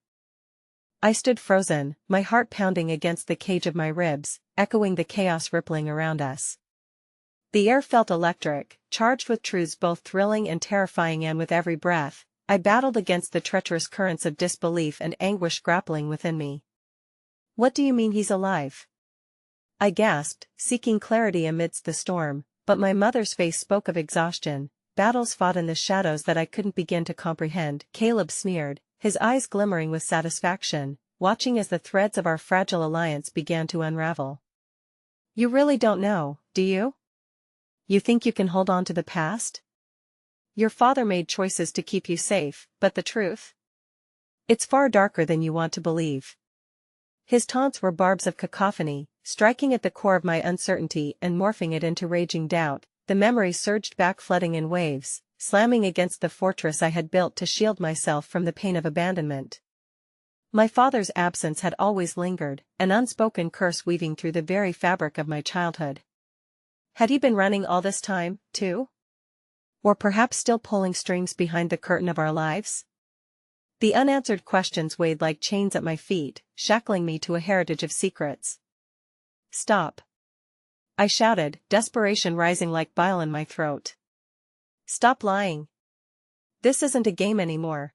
I stood frozen, my heart pounding against the cage of my ribs, echoing the chaos rippling around us. The air felt electric, charged with truths both thrilling and terrifying, and with every breath, I battled against the treacherous currents of disbelief and anguish grappling within me. "What do you mean he's alive?" I gasped, seeking clarity amidst the storm, but my mother's face spoke of exhaustion, battles fought in the shadows that I couldn't begin to comprehend. Caleb sneered, his eyes glimmering with satisfaction, watching as the threads of our fragile alliance began to unravel. "You really don't know, do you? You think you can hold on to the past? Your father made choices to keep you safe, but the truth? It's far darker than you want to believe." His taunts were barbs of cacophony, striking at the core of my uncertainty and morphing it into raging doubt. The memories surged back, flooding in waves, slamming against the fortress I had built to shield myself from the pain of abandonment. My father's absence had always lingered, an unspoken curse weaving through the very fabric of my childhood. Had he been running all this time, too? Or perhaps still pulling strings behind the curtain of our lives? The unanswered questions weighed like chains at my feet, shackling me to a heritage of secrets. "Stop!" I shouted, desperation rising like bile in my throat. "Stop lying. This isn't a game anymore."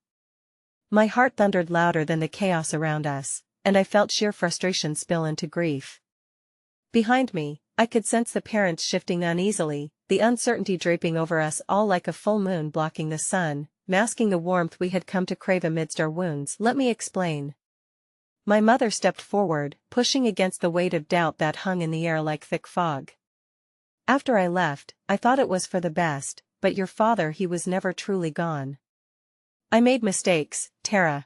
My heart thundered louder than the chaos around us, and I felt sheer frustration spill into grief. Behind me, I could sense the parents shifting uneasily, the uncertainty draping over us all like a full moon blocking the sun, masking the warmth we had come to crave amidst our wounds. "Let me explain." My mother stepped forward, pushing against the weight of doubt that hung in the air like thick fog. "After I left, I thought it was for the best, but your father, he was never truly gone. I made mistakes, Tara.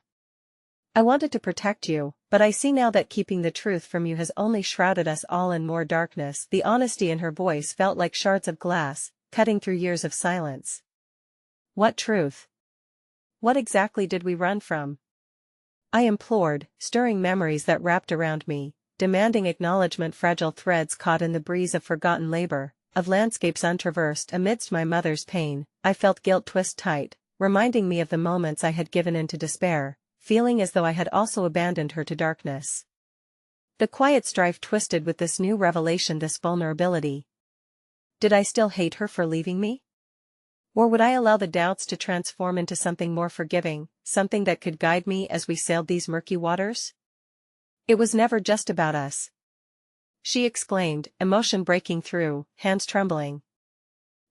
I wanted to protect you, but I see now that keeping the truth from you has only shrouded us all in more darkness." The honesty in her voice felt like shards of glass, cutting through years of silence. "What truth? What exactly did we run from?" I implored, stirring memories that wrapped around me, demanding acknowledgement, fragile threads caught in the breeze of forgotten labor, of landscapes untraversed amidst my mother's pain. I felt guilt twist tight, reminding me of the moments I had given in to despair, feeling as though I had also abandoned her to darkness. The quiet strife twisted with this new revelation, this vulnerability. Did I still hate her for leaving me? Or would I allow the doubts to transform into something more forgiving, something that could guide me as we sailed these murky waters? It was never just about us, she exclaimed, emotion breaking through, hands trembling.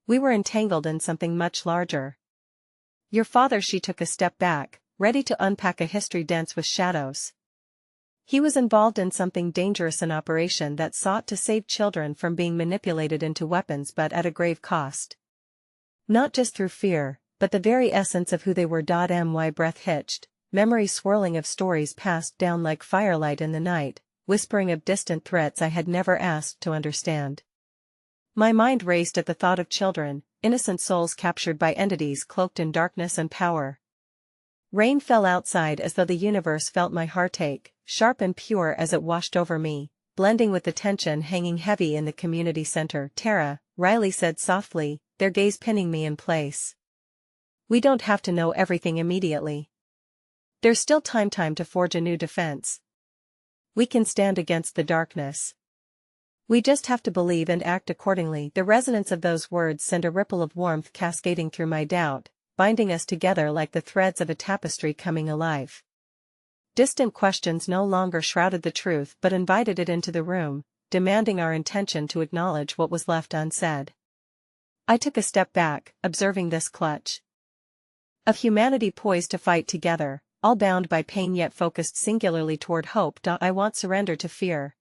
We were entangled in something much larger. Your father. She took a step back, ready to unpack a history dense with shadows. He was involved in something dangerous, an operation that sought to save children from being manipulated into weapons, but at a grave cost. Not just through fear, but the very essence of who they were. My breath hitched, memory swirling of stories passed down like firelight in the night, whispering of distant threats I had never asked to understand. My mind raced at the thought of children, innocent souls captured by entities cloaked in darkness and power. Rain fell outside as though the universe felt my heartache, sharp and pure as it washed over me, blending with the tension hanging heavy in the community center. Tara, Riley said softly, their gaze pinning me in place. We don't have to know everything immediately. There's still time to forge a new defense. We can stand against the darkness. We just have to believe and act accordingly. The resonance of those words sent a ripple of warmth cascading through my doubt, binding us together like the threads of a tapestry coming alive. Distant questions no longer shrouded the truth but invited it into the room, demanding our intention to acknowledge what was left unsaid. I took a step back, observing this clutch of humanity poised to fight together, all bound by pain yet focused singularly toward hope. I won't surrender to fear,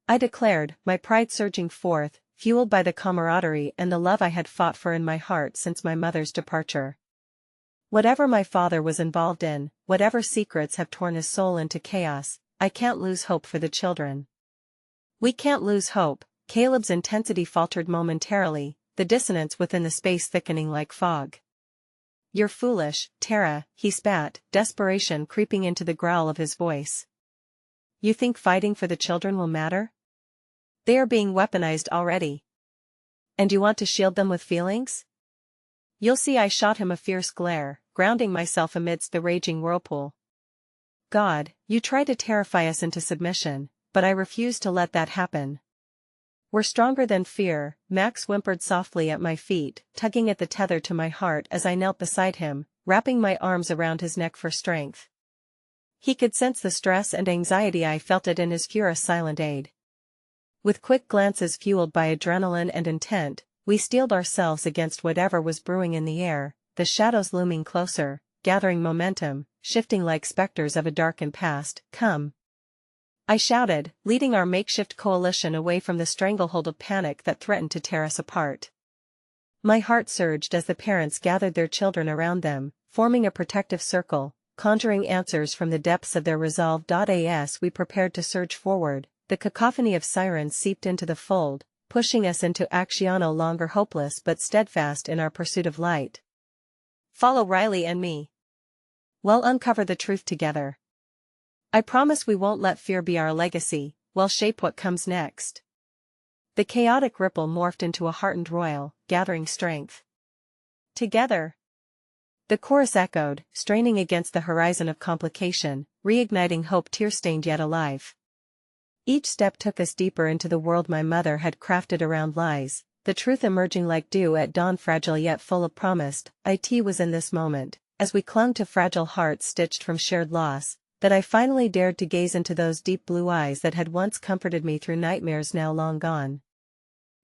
I declared, my pride surging forth, fueled by the camaraderie and the love I had fought for in my heart since my mother's departure. Whatever my father was involved in, whatever secrets have torn his soul into chaos, I can't lose hope for the children. We can't lose hope. Caleb's intensity faltered momentarily, the dissonance within the space thickening like fog. You're foolish, Tara, he spat, desperation creeping into the growl of his voice. You think fighting for the children will matter? They are being weaponized already. And you want to shield them with feelings? You'll see. I shot him a fierce glare, grounding myself amidst the raging whirlpool. God, you tried to terrify us into submission, but I refuse to let that happen. We're stronger than fear, Max whimpered softly at my feet, tugging at the tether to my heart as I knelt beside him, wrapping my arms around his neck for strength. He could sense the stress and anxiety. I felt it in his furious silent aid. With quick glances fueled by adrenaline and intent, we steeled ourselves against whatever was brewing in the air, the shadows looming closer, gathering momentum, shifting like specters of a darkened past. Come, I shouted, leading our makeshift coalition away from the stranglehold of panic that threatened to tear us apart. My heart surged as the parents gathered their children around them, forming a protective circle, conjuring answers from the depths of their resolve. As we prepared to surge forward, the cacophony of sirens seeped into the fold, pushing us into action, no longer hopeless but steadfast in our pursuit of light. Follow Riley and me. We'll uncover the truth together. I promise we won't let fear be our legacy, we'll shape what comes next. The chaotic ripple morphed into a heartened royal, gathering strength. Together, the chorus echoed, straining against the horizon of complication, reigniting hope tear-stained yet alive. Each step took us deeper into the world my mother had crafted around lies, the truth emerging like dew at dawn, fragile yet full of promise. It was in this moment, as we clung to fragile hearts stitched from shared loss, that I finally dared to gaze into those deep blue eyes that had once comforted me through nightmares now long gone.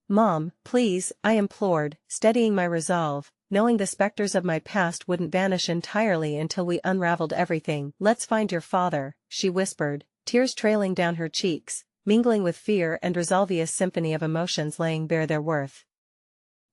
Mom, please, I implored, steadying my resolve, knowing the specters of my past wouldn't vanish entirely until we unraveled everything. Let's find your father, she whispered, tears trailing down her cheeks, mingling with fear and resolve, a symphony of emotions laying bare their worth.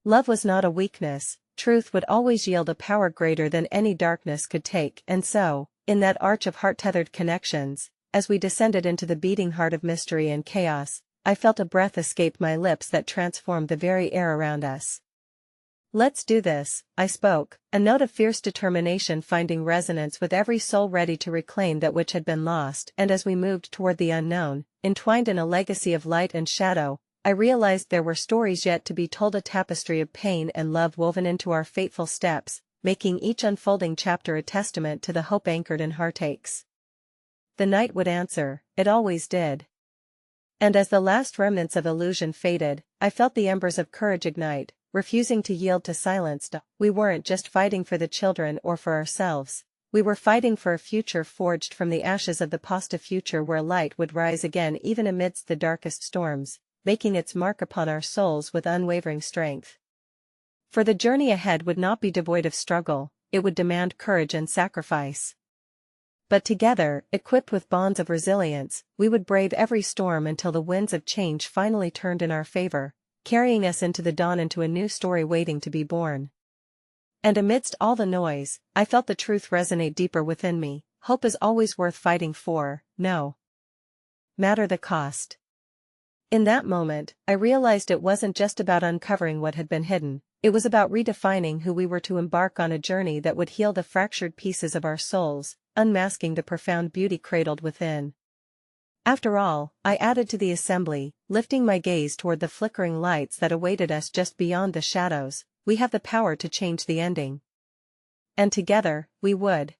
Love was not a weakness, truth would always yield a power greater than any darkness could take, and so, in that arch of heart-tethered connections, as we descended into the beating heart of mystery and chaos, I felt a breath escape my lips that transformed the very air around us. Let's do this, I spoke, a note of fierce determination finding resonance with every soul ready to reclaim that which had been lost. And as we moved toward the unknown, entwined in a legacy of light and shadow, I realized there were stories yet to be told, a tapestry of pain and love woven into our fateful steps, making each unfolding chapter a testament to the hope anchored in heartaches. The night would answer, it always did. And as the last remnants of illusion faded, I felt the embers of courage ignite, refusing to yield to silence. We weren't just fighting for the children or for ourselves. We were fighting for a future forged from the ashes of the past, a future where light would rise again even amidst the darkest storms, making its mark upon our souls with unwavering strength. For the journey ahead would not be devoid of struggle, it would demand courage and sacrifice. But together, equipped with bonds of resilience, we would brave every storm until the winds of change finally turned in our favor, carrying us into the dawn, into a new story waiting to be born. And amidst all the noise, I felt the truth resonate deeper within me: hope is always worth fighting for, no matter the cost. In that moment, I realized it wasn't just about uncovering what had been hidden, it was about redefining who we were, to embark on a journey that would heal the fractured pieces of our souls, unmasking the profound beauty cradled within. After all, I added to the assembly, lifting my gaze toward the flickering lights that awaited us just beyond the shadows, we have the power to change the ending. And together, we would.